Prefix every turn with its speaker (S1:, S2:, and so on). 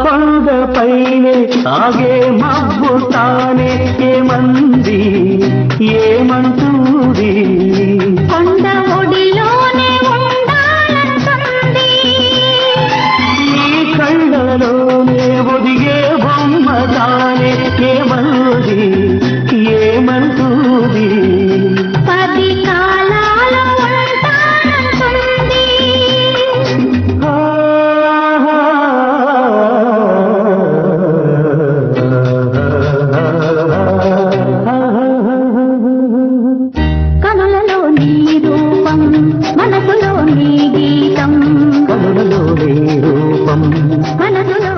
S1: కొండపైనే ఆగే మబ్బు తానే ఏమంది ఏమంటుంది
S2: కొండ ఒడిలోనే ఉండాలంటుంది
S1: ఈ కళ్ళలోనే ఒదిగే బొమ్మ తానే ఏమంది ఏమంటుంది
S2: 10 కాలాలు ఉంటానంటుంది కనులలో నీ రూపం మనసులో నీ గీతం
S1: కనులలో నీ రూపం
S2: మనసులో